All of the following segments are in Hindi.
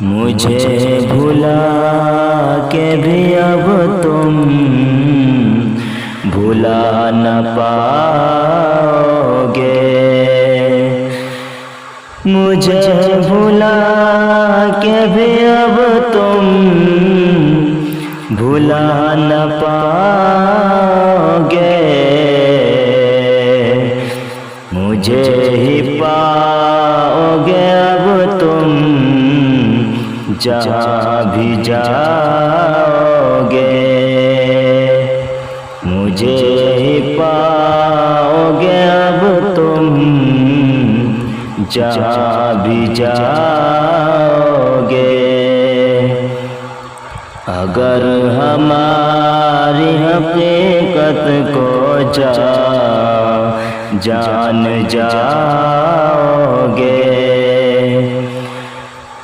मुझे भुला के भी अब तुम भुला न पाओगे। मुझे भुला के भी अब तुम भुला न पाओगे। मुझे ही पाओगे अब तुम जहाँ भी जाओगे। मुझे ही पाओगे अब तुम जहाँ भी जाओगे। अगर हमारी हकीकत को जान जाओगे।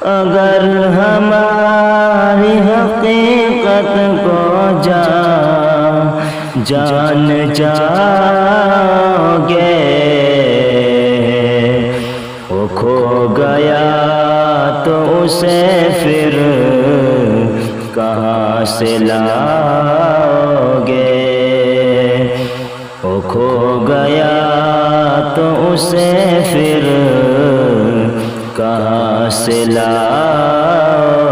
अगर हमारी हकीकत को जान जाओगे। वो खो गया तो उसे फिर कहाँ से लाओगे। वो खो गया तो उसे फिर कहाँ से लाओगे।